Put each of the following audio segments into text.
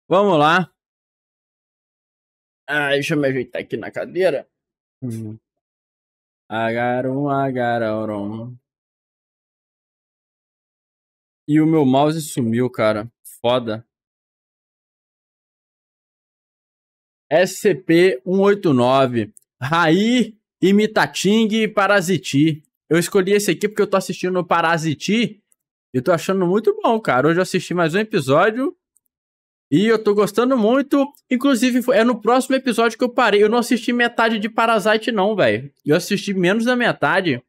Vamos lá. Deixa eu me ajeitar aqui na cadeira. Agarum, agarum. E o meu mouse sumiu, cara. Foda. SCP-189. Hair-Imitating Parasite. Eu escolhi esse aqui porque eu tô assistindo o Parasite e tô achando muito bom, cara. Hoje eu assisti mais um episódio e eu tô gostando muito. Inclusive, é no próximo episódio que eu parei. Eu não assisti metade de Parasite, não, velho. Eu assisti menos da metade.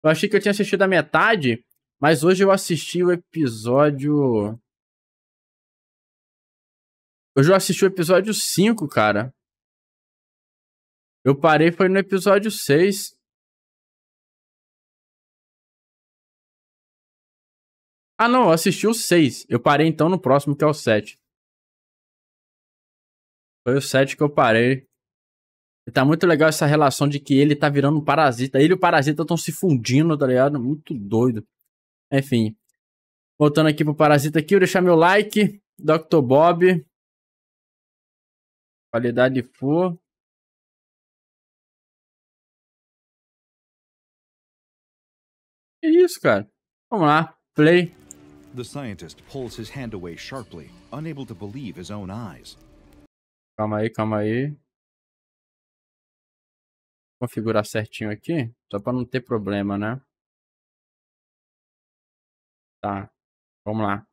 Eu achei que eu tinha assistido a metade, mas hoje eu assisti o episódio... Hoje eu assisti o episódio 5, cara. Eu parei, foi no episódio 6. Ah, não, eu assisti o 6. Eu parei então no próximo, que é o 7. Foi o 7 que eu parei. E tá muito legal essa relação de que ele tá virando um parasita. Ele e o parasita estão se fundindo, tá ligado? Muito doido. Enfim. Voltando aqui pro parasita aqui, eu vou deixar meu like. Dr. Bob. Qualidade full. Que isso, cara? Vamos lá. Play. The scientist pulls his hand away sharply, unable to believe his own eyes. Calma aí, calma aí. Configurar certinho aqui, só para não ter problema, né? Tá, vamos lá.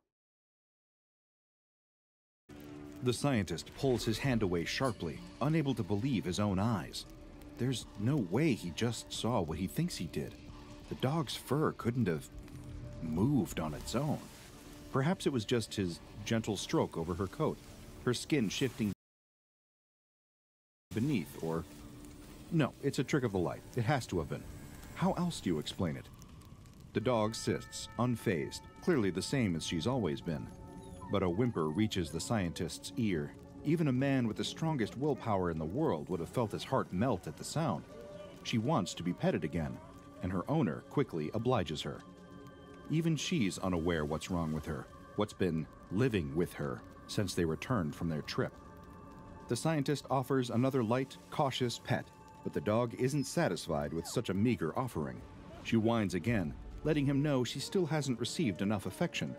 The scientist pulls his hand away sharply, unable to believe his own eyes. There's no way he just saw what he thinks he did. The dog's fur couldn't have moved on its own. Perhaps it was just his gentle stroke over her coat, her skin shifting beneath, or... No, it's a trick of the light. It has to have been. How else do you explain it? The dog sits, unfazed, clearly the same as she's always been. But a whimper reaches the scientist's ear. Even a man with the strongest willpower in the world would have felt his heart melt at the sound. She wants to be petted again, and her owner quickly obliges her. Even she's unaware what's wrong with her, what's been living with her since they returned from their trip. The scientist offers another light, cautious pet, but the dog isn't satisfied with such a meager offering. She whines again, letting him know she still hasn't received enough affection.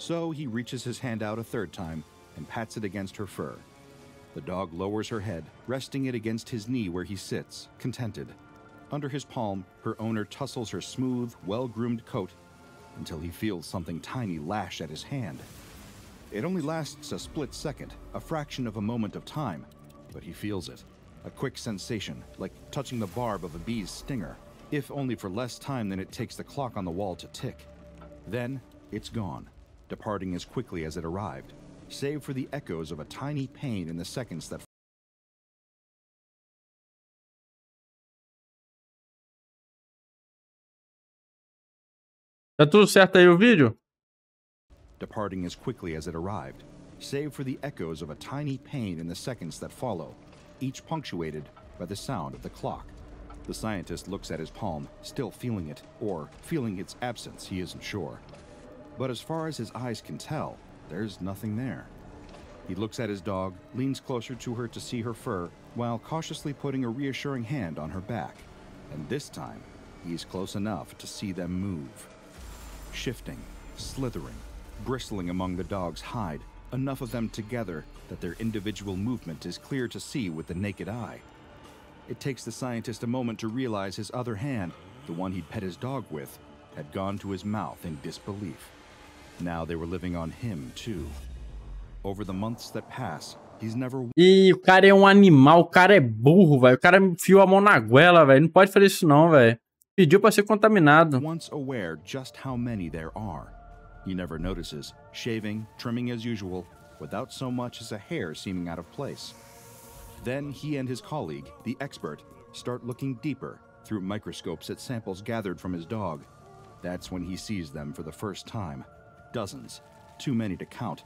So he reaches his hand out a third time and pats it against her fur. The dog lowers her head, resting it against his knee where he sits, contented. Under his palm, her owner tussles her smooth, well-groomed coat until he feels something tiny lash at his hand. It only lasts a split second, a fraction of a moment of time, but he feels it. A quick sensation, like touching the barb of a bee's stinger, if only for less time than it takes the clock on the wall to tick. Then, it's gone, departing as quickly as it arrived, save for the echoes of a tiny pain in the seconds that... Tá tudo certo aí o vídeo? Departing as quickly as it arrived, save for the echoes of a tiny pain in the seconds that follow, each punctuated by the sound of the clock. The scientist looks at his palm, still feeling it, or feeling its absence, he isn't sure. But as far as his eyes can tell, there's nothing there. He looks at his dog, leans closer to her to see her fur, while cautiously putting a reassuring hand on her back. And this time, he's close enough to see them move. Shifting, slithering, bristling among the dog's hide, enough of them together that their individual movement is clear to see with the naked eye. It takes the scientist a moment to realize his other hand, the one he'd pet his dog with, had gone to his mouth in disbelief. Now they were living on him, too. Over the months that pass, he's never... Ih, o cara é um animal, o cara é burro, velho. O cara enfiou a mão na goela, velho. Não pode fazer isso não, velho. Pediu pra ser contaminado. Once aware just how many there are. He never notices, shaving, trimming as usual, without so much as a hair seeming out of place. Then he and his colleague, the expert, start looking deeper through microscopes at samples gathered from his dog. That's when he sees them for the first time. Dozens, too many to count.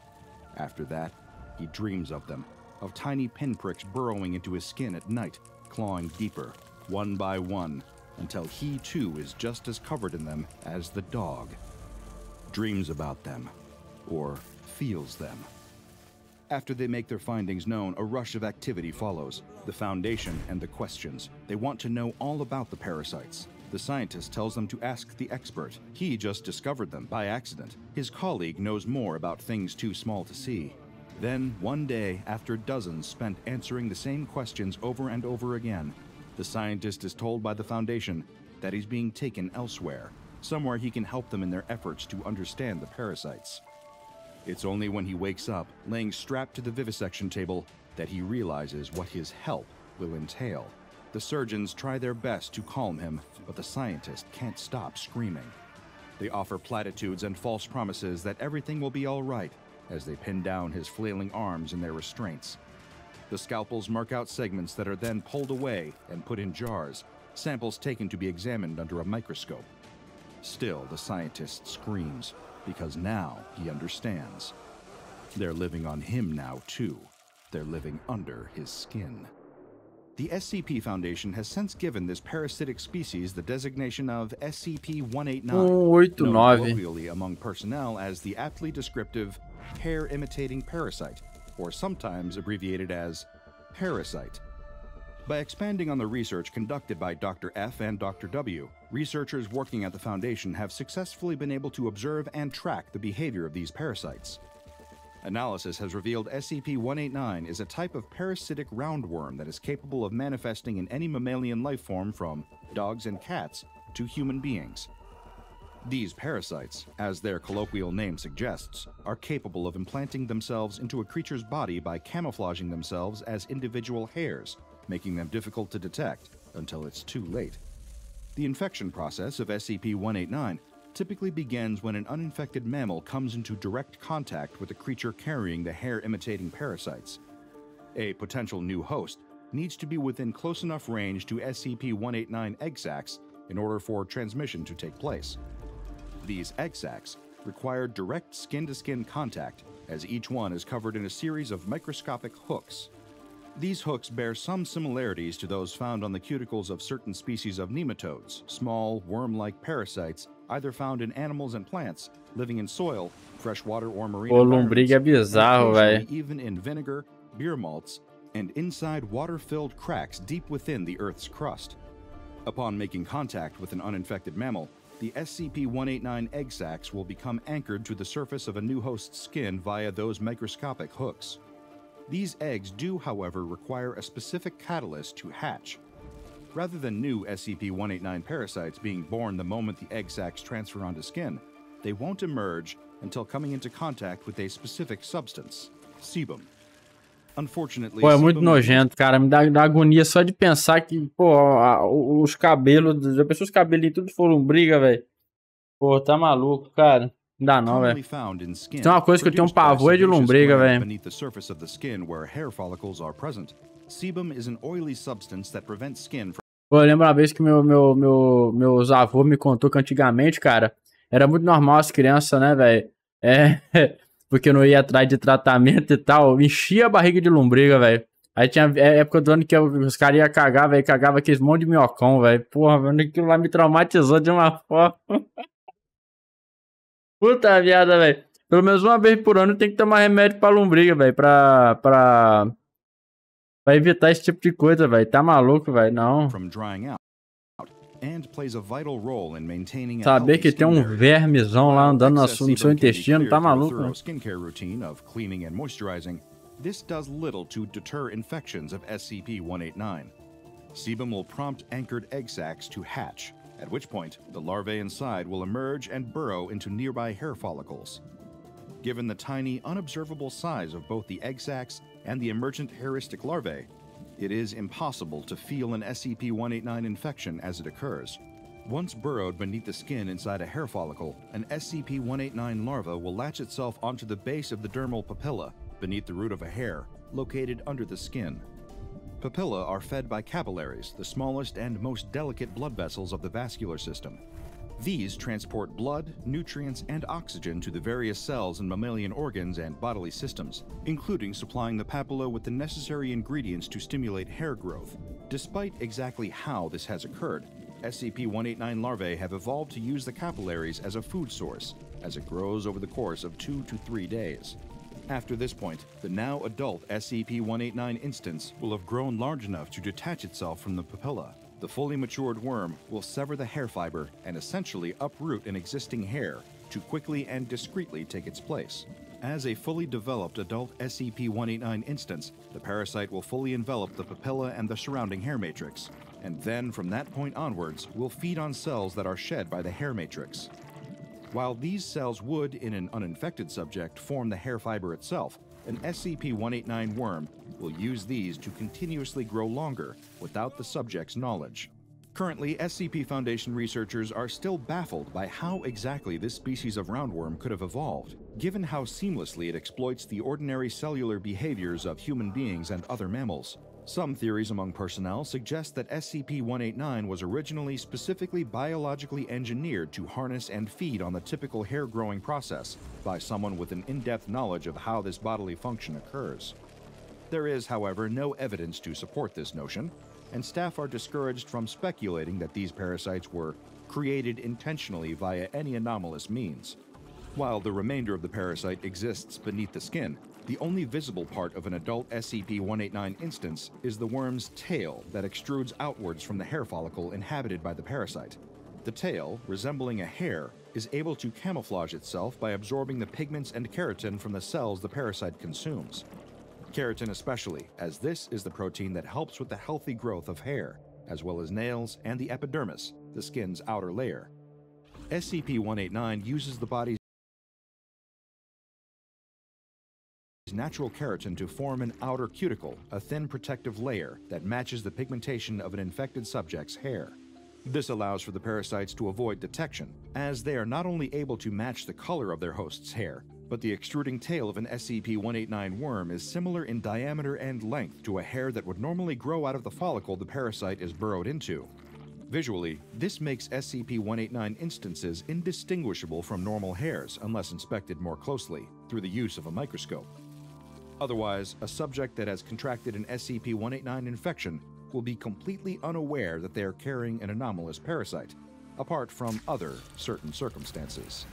After that, he dreams of them, of tiny pinpricks burrowing into his skin at night, clawing deeper, one by one, until he too is just as covered in them as the dog. Dreams about them, or feels them. After they make their findings known, a rush of activity follows. The Foundation and the questions. They want to know all about the parasites. The scientist tells them to ask the expert. He just discovered them by accident. His colleague knows more about things too small to see. Then, one day, after dozens spent answering the same questions over and over again, the scientist is told by the Foundation that he's being taken elsewhere, somewhere he can help them in their efforts to understand the parasites. It's only when he wakes up, laying strapped to the vivisection table, that he realizes what his help will entail. The surgeons try their best to calm him, but the scientist can't stop screaming. They offer platitudes and false promises that everything will be all right as they pin down his flailing arms in their restraints. The scalpels mark out segments that are then pulled away and put in jars, samples taken to be examined under a microscope. Still, the scientist screams, because now he understands. They're living on him now, too. They're living under his skin. The SCP Foundation has since given this parasitic species the designation of SCP-189, known colloquially among personnel as the aptly descriptive Hair-Imitating Parasite, or sometimes abbreviated as Parasite. By expanding on the research conducted by Dr. F and Dr. W, researchers working at the Foundation have successfully been able to observe and track the behavior of these parasites. Analysis has revealed SCP-189 is a type of parasitic roundworm that is capable of manifesting in any mammalian life form from dogs and cats to human beings. These parasites, as their colloquial name suggests, are capable of implanting themselves into a creature's body by camouflaging themselves as individual hairs, making them difficult to detect until it's too late. The infection process of SCP-189 typically begins when an uninfected mammal comes into direct contact with a creature carrying the hair-imitating parasites. A potential new host needs to be within close enough range to SCP-189 egg sacs in order for transmission to take place. These egg sacs require direct skin-to-skin contact, as each one is covered in a series of microscopic hooks. These hooks bear some similarities to those found on the cuticles of certain species of nematodes, small, worm-like parasites either found in animals and plants, living in soil, freshwater or marine environments, and even in vinegar, beer malts, and inside water-filled cracks deep within the Earth's crust. Upon making contact with an uninfected mammal, the SCP-189 egg sacs will become anchored to the surface of a new host's skin via those microscopic hooks. These eggs do, however, require a specific catalyst to hatch. Rather than new SCP-189 parasites being born the moment the egg sacs transfer onto skin, they won't emerge until coming into contact with a specific substance, sebum. Unfortunately, pô, é muito nojento, cara. Me dá agonia só de pensar que, pô, os cabelos, já pensou os cabelinhos tudo foram briga, velho? Pô, tá maluco, cara. Não dá não, velho. Tem uma coisa que eu tenho um pavor é de lombriga, velho. Pô, eu lembro uma vez que meus avôs me contou que antigamente, cara, era muito normal as crianças, né, velho? Porque eu não ia atrás de tratamento e tal, enchia a barriga de lombriga, velho. Aí tinha época do ano que os caras iam cagar, velho, cagava aqueles monte de minhocão, velho. Porra, mano, aquilo lá me traumatizou de uma forma. Puta viada, velho. Pelo menos uma vez por ano tem que tomar remédio pra lombriga, velho, pra evitar esse tipo de coisa, velho. Tá maluco, velho? Não. Saber que tem um vermezão lá andando no seu intestino, tá maluco, né? This does little to deter infections of SCP-189. Sebum will prompt anchored egg sacs to hatch, at which point the larvae inside will emerge and burrow into nearby hair follicles. Given the tiny, unobservable size of both the egg sacs and the emergent hairistic larvae, it is impossible to feel an SCP-189 infection as it occurs. Once burrowed beneath the skin inside a hair follicle, an SCP-189 larva will latch itself onto the base of the dermal papilla, beneath the root of a hair, located under the skin. Papillae are fed by capillaries, the smallest and most delicate blood vessels of the vascular system. These transport blood, nutrients, and oxygen to the various cells and mammalian organs and bodily systems, including supplying the papilla with the necessary ingredients to stimulate hair growth. Despite exactly how this has occurred, SCP-189 larvae have evolved to use the capillaries as a food source, as it grows over the course of 2 to 3 days. After this point, the now adult SCP-189 instance will have grown large enough to detach itself from the papilla. The fully matured worm will sever the hair fiber and essentially uproot an existing hair to quickly and discreetly take its place. As a fully developed adult SCP-189 instance, the parasite will fully envelop the papilla and the surrounding hair matrix, and then from that point onwards will feed on cells that are shed by the hair matrix. While these cells would, in an uninfected subject, form the hair fiber itself, an SCP-189 worm will use these to continuously grow longer without the subject's knowledge. Currently, SCP Foundation researchers are still baffled by how exactly this species of roundworm could have evolved, given how seamlessly it exploits the ordinary cellular behaviors of human beings and other mammals. Some theories among personnel suggest that SCP-189 was originally specifically biologically engineered to harness and feed on the typical hair-growing process by someone with an in-depth knowledge of how this bodily function occurs. There is, however, no evidence to support this notion, and staff are discouraged from speculating that these parasites were created intentionally via any anomalous means. While the remainder of the parasite exists beneath the skin, the only visible part of an adult SCP-189 instance is the worm's tail that extrudes outwards from the hair follicle inhabited by the parasite. The tail, resembling a hair, is able to camouflage itself by absorbing the pigments and keratin from the cells the parasite consumes. Keratin especially, as this is the protein that helps with the healthy growth of hair, as well as nails and the epidermis, the skin's outer layer. SCP-189 uses the body's natural keratin to form an outer cuticle, a thin protective layer that matches the pigmentation of an infected subject's hair. This allows for the parasites to avoid detection, as they are not only able to match the color of their host's hair, but the extruding tail of an SCP-189 worm is similar in diameter and length to a hair that would normally grow out of the follicle the parasite is burrowed into. Visually, this makes SCP-189 instances indistinguishable from normal hairs unless inspected more closely through the use of a microscope. Otherwise, a subject that has contracted an SCP-189 infection will be completely unaware that they are carrying an anomalous parasite, apart from other certain circumstances.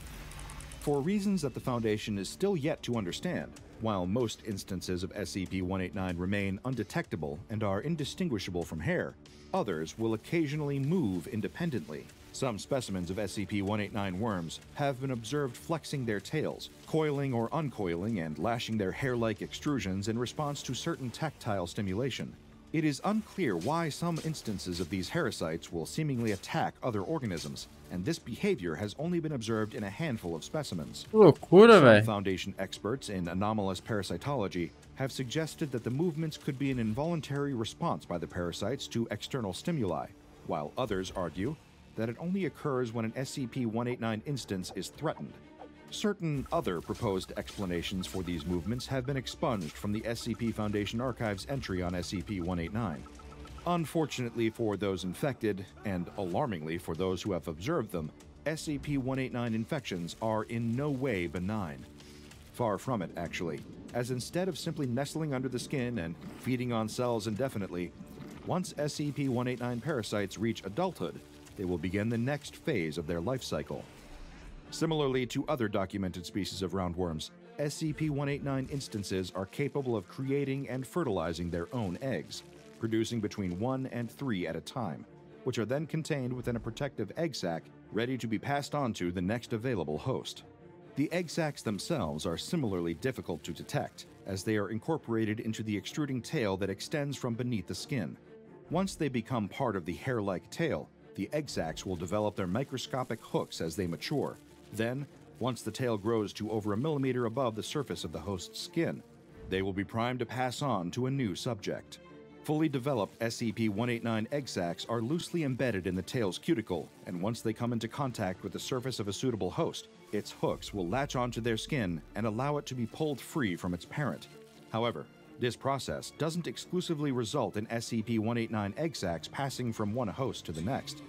For reasons that the Foundation is still yet to understand, while most instances of SCP-189 remain undetectable and are indistinguishable from hair, others will occasionally move independently. Some specimens of SCP-189 worms have been observed flexing their tails, coiling or uncoiling, and lashing their hair-like extrusions in response to certain tactile stimulation. It is unclear why some instances of these parasites will seemingly attack other organisms, and this behavior has only been observed in a handful of specimens. Loucura, Some Foundation experts in anomalous parasitology have suggested that the movements could be an involuntary response by the parasites to external stimuli, while others argue that it only occurs when an SCP-189 instance is threatened. Certain other proposed explanations for these movements have been expunged from the SCP Foundation Archive's entry on SCP-189. Unfortunately for those infected, and alarmingly for those who have observed them, SCP-189 infections are in no way benign. Far from it, actually, as instead of simply nestling under the skin and feeding on cells indefinitely, once SCP-189 parasites reach adulthood, they will begin the next phase of their life cycle. Similarly to other documented species of roundworms, SCP-189 instances are capable of creating and fertilizing their own eggs, producing between 1 and 3 at a time, which are then contained within a protective egg sac ready to be passed on to the next available host. The egg sacs themselves are similarly difficult to detect, as they are incorporated into the extruding tail that extends from beneath the skin. Once they become part of the hair-like tail, the egg sacs will develop their microscopic hooks as they mature. Then, once the tail grows to over 1 millimeter above the surface of the host's skin, they will be primed to pass on to a new subject. Fully developed SCP-189 egg sacs are loosely embedded in the tail's cuticle, and once they come into contact with the surface of a suitable host, its hooks will latch onto their skin and allow it to be pulled free from its parent. However, this process doesn't exclusively result in SCP-189 egg sacs passing from one host to the next.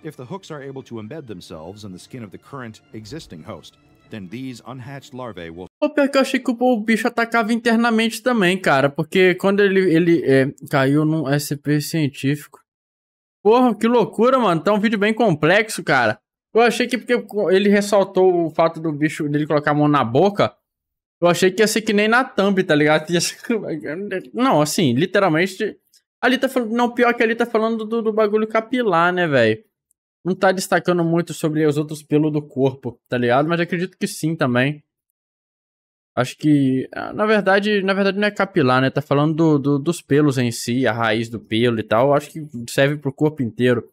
If the hooks are able to embed themselves in the skin of the current existing host, then these unhatched larvae will... O pior que eu achei que o bicho atacava internamente também, cara, porque quando ele caiu num SCP científico. Porra, que loucura, mano. Tá um vídeo bem complexo, cara. Eu achei que porque ele ressaltou o fato do bicho dele colocar a mão na boca, Eu achei que ia ser que nem na thumb, tá ligado? Não, assim, literalmente... Ali tá falando... Não, pior que ali tá falando do bagulho capilar, né, velho? Não tá destacando muito sobre os outros pelos do corpo, tá ligado? Mas acredito que sim também. Acho que... Na verdade não é capilar, né? Tá falando dos pelos em si, a raiz do pelo e tal. Acho que serve pro corpo inteiro.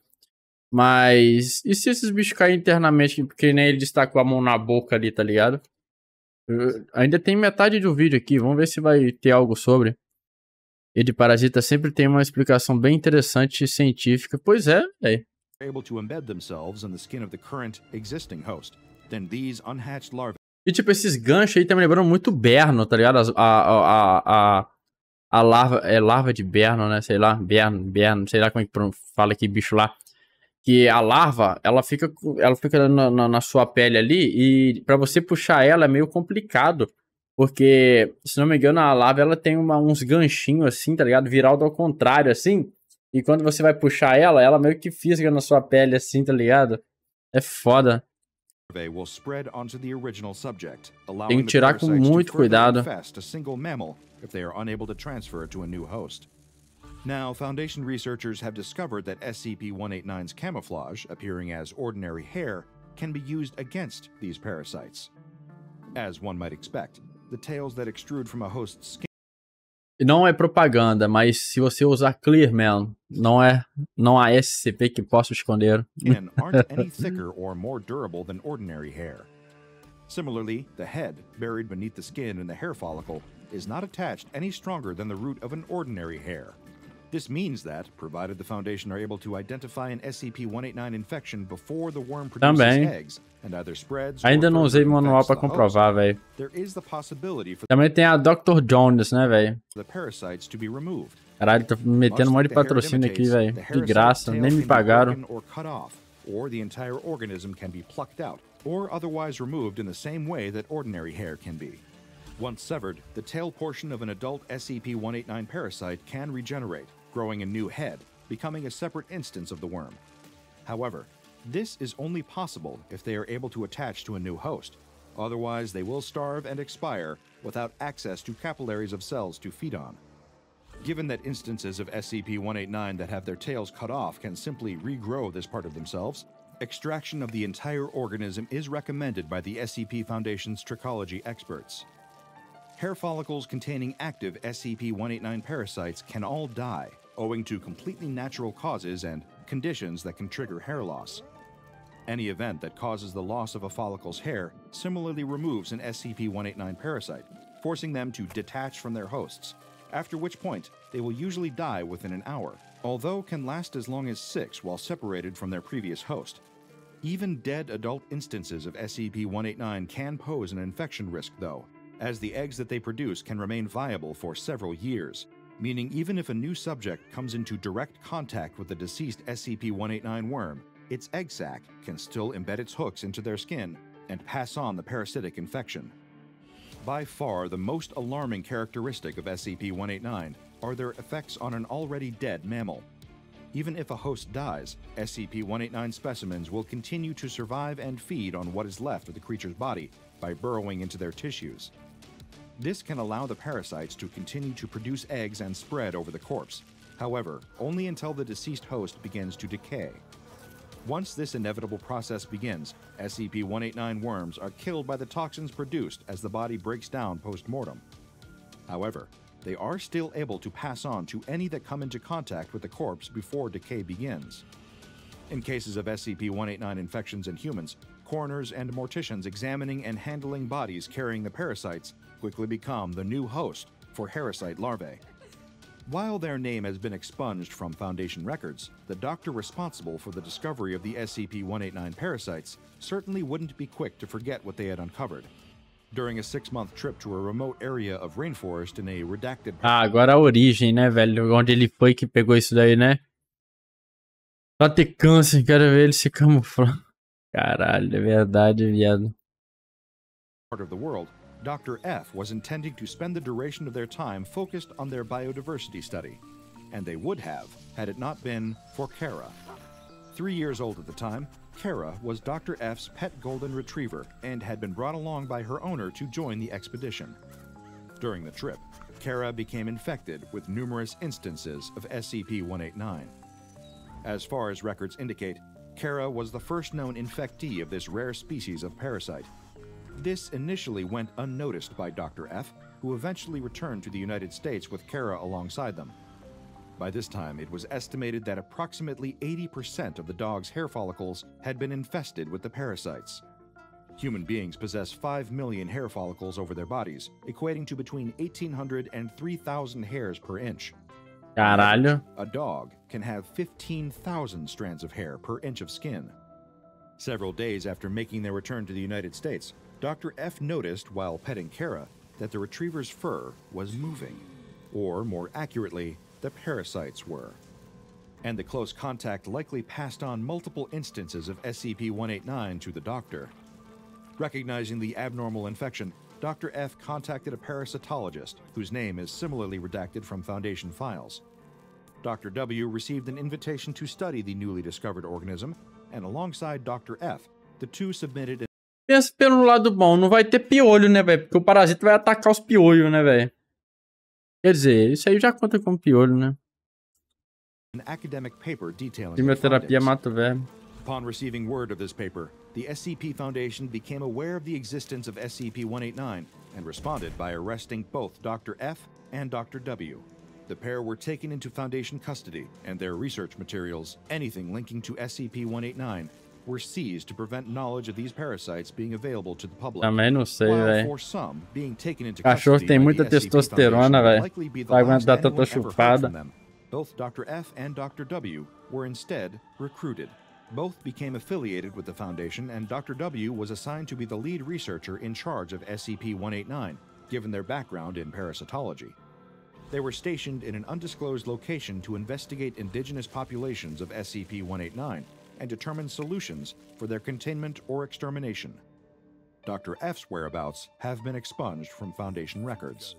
Mas... E se esses bichos caírem internamente? Porque nem ele destacou a mão na boca ali, tá ligado? Ainda tem metade do vídeo aqui, vamos ver se vai ter algo sobre. E de parasita sempre tem uma explicação bem interessante e científica. Pois é, velho. E tipo, esses ganchos aí tá me lembrando muito Berno, tá ligado? A larva, é larva de Berno, né? Sei lá, Berno, sei lá como é que fala aqui, bicho lá. Que a larva, ela fica na sua pele ali e pra você puxar ela é meio complicado. Porque, se não me engano, a larva ela tem uns ganchinhos assim, tá ligado? Virado ao contrário, assim. E quando você vai puxar ela meio que fisga na sua pele assim, tá ligado? É foda. Tem que tirar com muito cuidado. Now, Foundation researchers have discovered that SCP-189's camouflage, appearing as ordinary hair, can be used against these parasites. As one might expect, the tails that extrude from a host's skin... Não é propaganda, mas se você usar Clear, man, não há SCP que possa esconder. ...aren't any thicker or more durable than ordinary hair. Similarly, the head, buried beneath the skin in the hair follicle, is not attached any stronger than the root of an ordinary hair. This means that, provided the Foundation are able to identify an SCP-189 infection before the worm produces eggs and either spreads or ainda não usei manual pra comprovar, velho. Também tem a Dr. Jones, né, velho? Caralho, tô me metendo um monte de patrocínio aqui, velho. De graça, nem me pagaram. Or the entire organism can be plucked out, or otherwise removed in the same way that ordinary hair can be. Once severed, the tail portion of an adult SCP-189 parasite can regenerate, growing a new head, becoming a separate instance of the worm. However, this is only possible if they are able to attach to a new host. Otherwise, they will starve and expire without access to capillaries of cells to feed on. Given that instances of SCP-189 that have their tails cut off can simply regrow this part of themselves, extraction of the entire organism is recommended by the SCP Foundation's trichology experts. Hair follicles containing active SCP-189 parasites can all die, owing to completely natural causes and conditions that can trigger hair loss. Any event that causes the loss of a follicle's hair similarly removes an SCP-189 parasite, forcing them to detach from their hosts, after which point they will usually die within an hour, although can last as long as 6 while separated from their previous host. Even dead adult instances of SCP-189 can pose an infection risk, though, as the eggs that they produce can remain viable for several years, meaning even if a new subject comes into direct contact with the deceased SCP-189 worm, its egg sac can still embed its hooks into their skin and pass on the parasitic infection. By far the most alarming characteristic of SCP-189 are their effects on an already dead mammal. Even if a host dies, SCP-189 specimens will continue to survive and feed on what is left of the creature's body by burrowing into their tissues. This can allow the parasites to continue to produce eggs and spread over the corpse, however, only until the deceased host begins to decay. Once this inevitable process begins, SCP-189 worms are killed by the toxins produced as the body breaks down post-mortem. However, they are still able to pass on to any that come into contact with the corpse before decay begins. In cases of SCP-189 infections in humans, coroners and morticians examining and handling bodies carrying the parasites quickly become the new host for parasite larvae. While their name has been expunged from Foundation records, the doctor responsible for the discovery of the SCP-189 parasites certainly wouldn't be quick to forget what they had uncovered. During a 6-month trip to a remote area of rainforest in a redacted... Ah, agora a origem, né, velho? Onde ele foi que pegou isso daí, né? Pra ter câncer, quero ver ele se camuflar. Caralho, é verdade, viado. Part of the world, Dr. F was intending to spend the duration of their time focused on their biodiversity study, and they would have had it not been for Kara. 3 years old at the time, Kara was Dr. F's pet golden retriever and had been brought along by her owner to join the expedition. During the trip, Kara became infected with numerous instances of SCP-189. As far as records indicate, Kara was the first known infectee of this rare species of parasite. This initially went unnoticed by Dr. F, who eventually returned to the United States with Kara alongside them. By this time, it was estimated that approximately 80% of the dog's hair follicles had been infested with the parasites. Human beings possess 5 million hair follicles over their bodies, equating to between 1,800 and 3,000 hairs per inch. Caralho. A dog can have 15,000 strands of hair per inch of skin. Several days after making their return to the United States, Dr. F noticed while petting Kara that the retriever's fur was moving, or more accurately, the parasites were. And the close contact likely passed on multiple instances of SCP-189 to the doctor. Recognizing the abnormal infection, Dr. F contacted a parasitologist, whose name is similarly redacted from Foundation files. Dr. W received an invitation to study the newly discovered organism, and alongside Dr. F, the two submitted an Pensa pelo lado bom, não vai ter piolho, né, velho? Porque o parasita vai atacar os piolhos, né, velho? Quer dizer, isso aí já conta como piolho, né? academic paper detailing Quimioterapia mata o verme. Upon receiving word of this paper, the SCP Foundation became aware of the existence of SCP-189 and responded by arresting both Dr. F and Dr. W. The pair were taken into Foundation custody, and their research materials, anything linking to SCP-189, were seized to prevent knowledge of these parasites being available to the public. Também não sei, velho. For some, being taken into Cachorro custody tem by muita the SCP testosterona, Foundation velho. would likely be the Vai last aguentar tanta anyone ever heard chupada. from them. Both Dr. F and Dr. W were instead recruited. Both became affiliated with the Foundation, and Dr. W was assigned to be the lead researcher in charge of SCP-189, given their background in parasitology. They were stationed in an undisclosed location to investigate indigenous populations of SCP-189 and determine solutions for their containment or extermination. Dr. F's whereabouts have been expunged from Foundation records.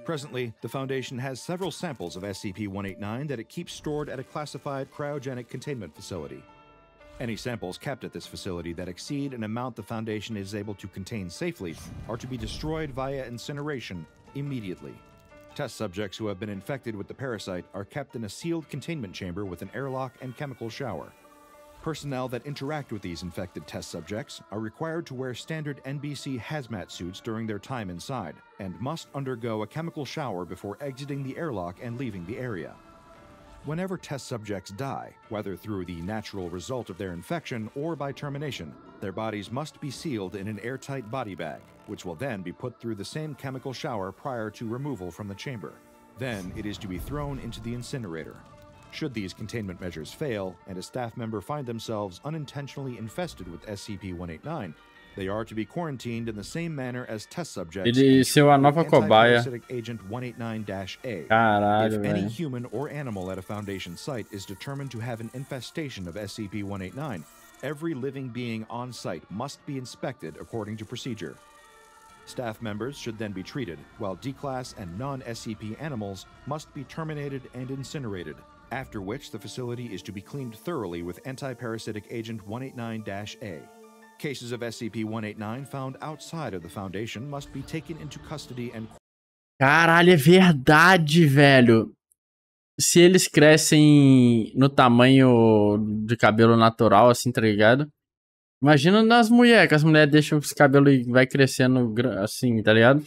Presently, the Foundation has several samples of SCP-189 that it keeps stored at a classified cryogenic containment facility. Any samples kept at this facility that exceed an amount the Foundation is able to contain safely are to be destroyed via incineration immediately. Test subjects who have been infected with the parasite are kept in a sealed containment chamber with an airlock and chemical shower. Personnel that interact with these infected test subjects are required to wear standard NBC hazmat suits during their time inside, and must undergo a chemical shower before exiting the airlock and leaving the area. Whenever test subjects die, whether through the natural result of their infection or by termination, their bodies must be sealed in an airtight body bag, which will then be put through the same chemical shower prior to removal from the chamber. Then it is to be thrown into the incinerator. Should these containment measures fail, and a staff member find themselves unintentionally infested with SCP-189, they are to be quarantined in the same manner as test subjects. Ele ser a nova cobaia. Anti-parasitic agent 189-A. Caralho, If any velho. human or animal at a Foundation site is determined to have an infestation of SCP-189, every living being on site must be inspected according to procedure. Staff members should then be treated, while D-Class and non-SCP animals must be terminated and incinerated, after which the facility is to be cleaned thoroughly with anti-parasitic agent 189-A. Cases of SCP-189 found outside of the Foundation must be taken into custody and... Caralho, é verdade, velho. Se eles crescem no tamanho de cabelo natural, assim, tá ligado? Imagina nas mulheres, que as mulheres deixam esse cabelo e vai crescendo assim, tá ligado?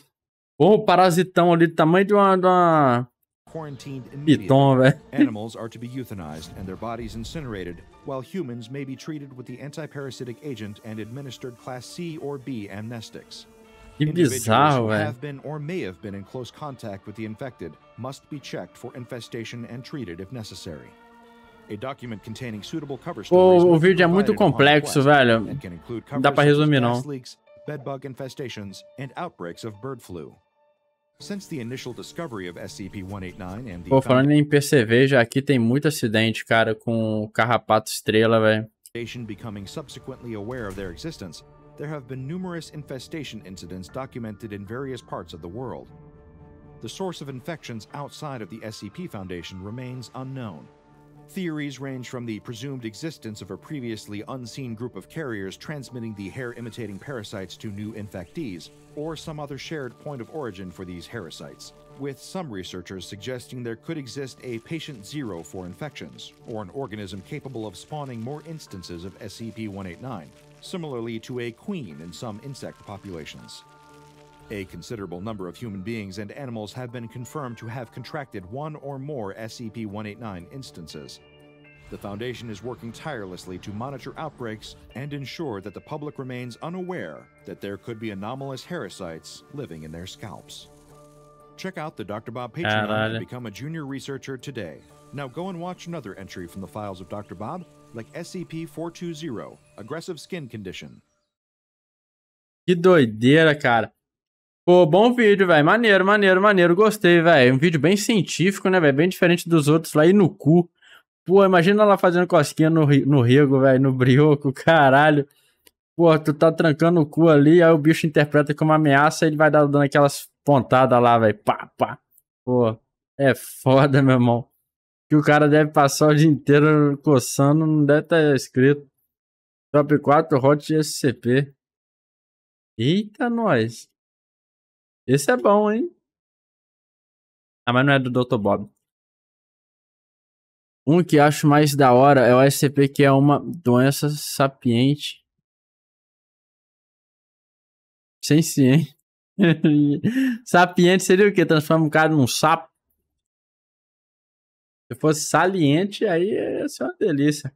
Ou o parasitão ali do tamanho de uma... quarantined Piton, immediately. velho. Animals are to be euthanized and their bodies incinerated, while humans may be treated with the anti-parasitic agent and administered Class C or B amnestics. Que Individuals bizarro, who velho. have been or may have been in close contact with the infected must be checked for infestation and treated if necessary. A document containing suitable cover stories O must be vídeo é muito provided upon complexo, request velho. and can include Não dá covers pra such as resumir, gas não. leaks, bedbug infestations, and outbreaks of bird flu. Since the initial discovery of SCP-189 and the Pô, falando em perceveja, aqui tem muito acidente, cara, com carrapato estrela, velho. Foundation becoming subsequently aware of their existence, there have been numerous infestation incidents documented in various parts of the world. The source of infections outside of the SCP Foundation remains unknown. Theories range from the presumed existence of a previously unseen group of carriers transmitting the hair-imitating parasites to new infectees, or some other shared point of origin for these parasites, with some researchers suggesting there could exist a patient zero for infections, or an organism capable of spawning more instances of SCP-189, similarly to a queen in some insect populations. A considerable number of human beings and animals have been confirmed to have contracted one or more SCP-189 instances. The Foundation is working tirelessly to monitor outbreaks and ensure that the public remains unaware that there could be anomalous parasites living in their scalps. Check out the Dr. Bob Patreon and become a junior researcher today. Now go and watch another entry from the files of Dr. Bob, like SCP-420, Aggressive Skin Condition. Que doideira, cara. Pô, bom vídeo, velho. Maneiro, maneiro, maneiro. Gostei, velho. Um vídeo bem científico, né, velho? Bem diferente dos outros lá. E no cu. Pô, imagina ela fazendo cosquinha no rego, velho. No brioco, caralho. Pô, tu tá trancando o cu ali, aí o bicho interpreta como ameaça e ele vai dando aquelas pontadas lá, velho. Pá, pá. Pô, é foda, meu irmão. Que o cara deve passar o dia inteiro coçando, não deve estar escrito. Top 4 Hot SCP. Eita, nós. Esse é bom, hein? Ah, mas não é do Dr. Bob. Um que acho mais da hora é o SCP, que é uma doença sapiente. Sem ciência. Sapiente seria o quê? Transforma um cara num sapo? Se fosse saliente, aí ia ser uma delícia.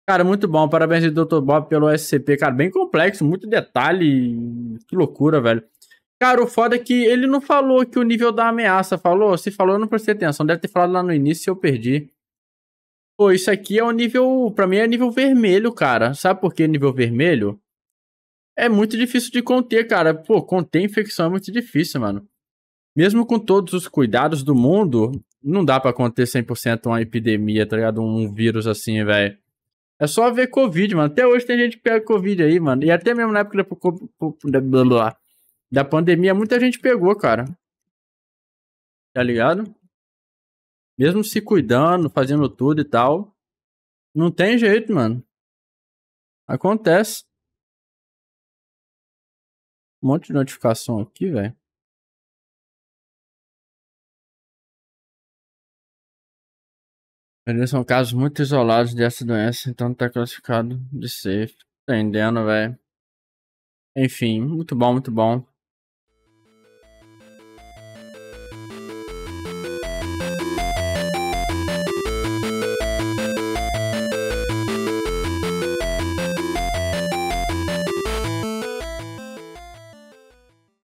Cara, muito bom. Parabéns, Dr. Bob, pelo SCP. Cara, bem complexo, muito detalhe. Que loucura, velho. Cara, o foda é que ele não falou que o nível da ameaça falou. Se falou, eu não prestei atenção. Deve ter falado lá no início e eu perdi. Pô, isso aqui é um nível... Pra mim é nível vermelho, cara. Sabe por que nível vermelho? É muito difícil de conter, cara. Pô, conter infecção é muito difícil, mano. Mesmo com todos os cuidados do mundo, não dá pra conter 100% uma epidemia, tá ligado? Um vírus assim, velho. É só ver Covid, mano. Até hoje tem gente que pega Covid aí, mano. E até mesmo na época da pandemia, muita gente pegou, cara. Tá ligado? Mesmo se cuidando, fazendo tudo e tal. Não tem jeito, mano. Acontece. Um monte de notificação aqui, velho. Eles são casos muito isolados dessa doença, então tá classificado de safe. Entendendo, velho. Enfim, muito bom, muito bom.